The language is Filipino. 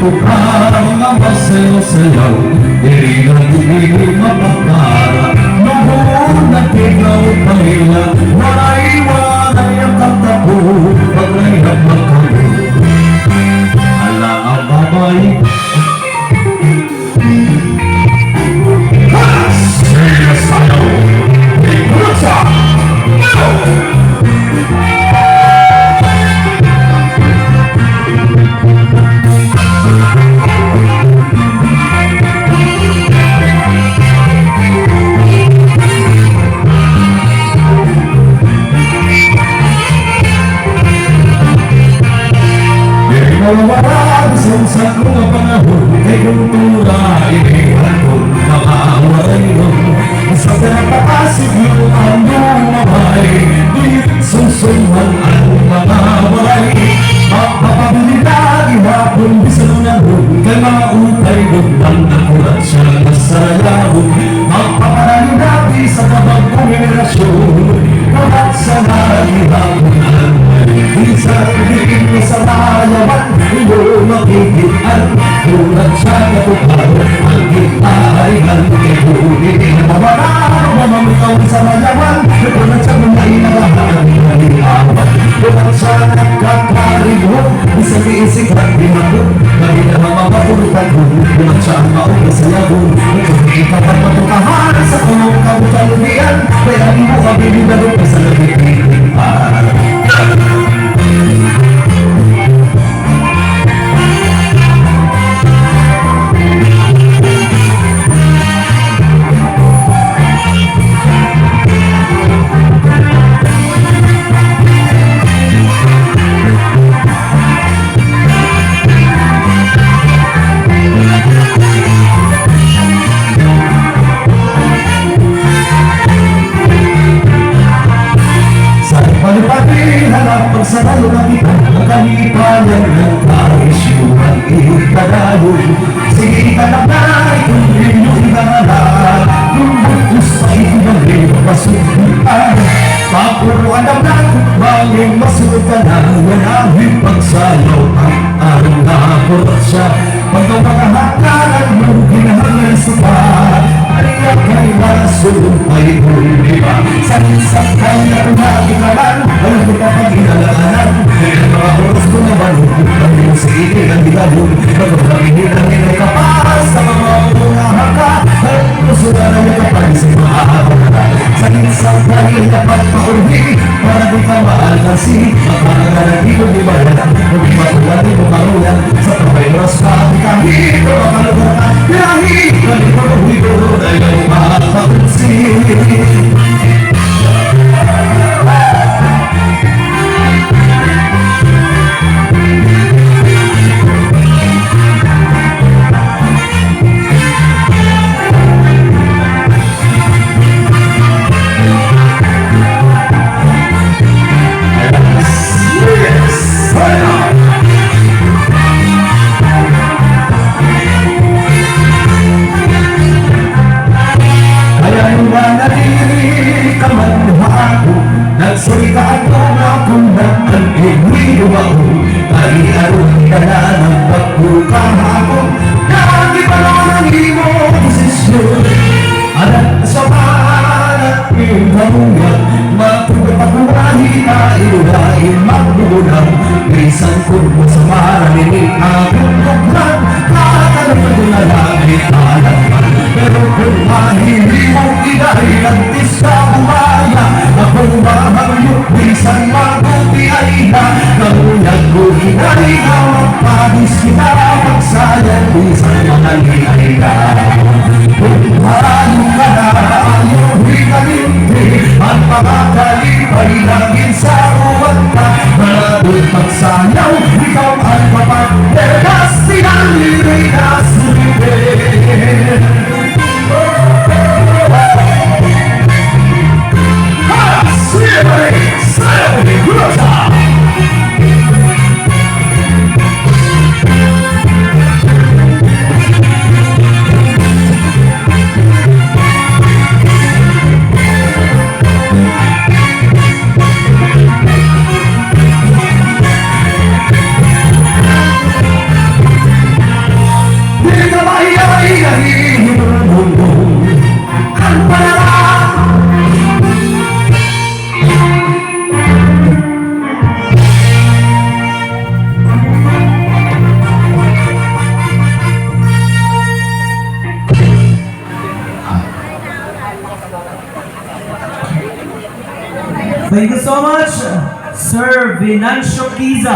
bukang ang masayaw-sayaw, hindi na hindi mapagkara. Noon nagtigaw pangila, walay-walay ang katapo, pag-rayap magkaroon. Ala ang babay, sayaw-sayaw, di kurasa, Mawawala sa mga panahon kay kultura inihatod mga warayon sa pinapakasig ng ang mamay di susunman ang mga waray mapapabilidad ihapon bisan nahon kay mga utay gundang nakulat siya na sarayahon mapaparalidad sa kabagong henerasyon kamat sa nalihapon ang isang higit na sa mayaman iyo makikitan tulad siya na tukar ang gitarihan kay huli na mamarano mamamitaw sa mayaman tulad siya mga inalahan na nilawan tulad siya nagkakarigod isang iisig at binakot lagi na mamamapulutan tulad siya ang mauna sa yabon ikaw at matukahan sa kong kabukalubian kaya mo kabilidaro pa sa nagigilipan. Pagsaralo na kita, nakalipayan ng kaisyuhan ikadalon. Sige ka na itong inyong nangalan, kung bukus pa ito ng rin masukutan. Papuruan ang nakot, baling masunod ka na, wanahing pagsayaw ang araw na kurot siya. Pag ang mga hakalan mo, ginahangay sa paan, ariyak kay masulong ay huliba. Sa isang kanya umagikalan, alam ko pa pag-inalanan. Kaya mga oras ko naman, kami mo sa itin ang bilabon. Magpapaginin ang inay kapal sa mga mga haka. At puso na lang kapal sa mga haka. Sa isang kanya dapat paulhi, para di ka maalkansi. Magpapagalan dito di bayan, kung matulad mo karulan. Sa tabay oras pa, kahit o makalugan. Kahit kalipag-uwi ko, ay may makakunsi. Nagsalitaan ko na kung naman iniyo ako ay aron ka na ng pagkukang ako lagi pa lang ang imo posisyon anak sa panat iyong kamungan matulad pagkurahi na iludahin magbulang bisan kung masama narinig akong luglan kakalaman na langit alaman pero kung mahili mong inahilantis ka umaya akong mahalyok bisan mabuti ay na nanguyag ko hinay na magpagis kita magsayan bisan mangalihay ka kung mahalo ka na ayaw hikalinti at makakalipay langin sa uwan ka maraming pagsayaw ikaw ang kapag-legas sinaliray na sulibin. Thank you so much, Sir Venancio Kiza.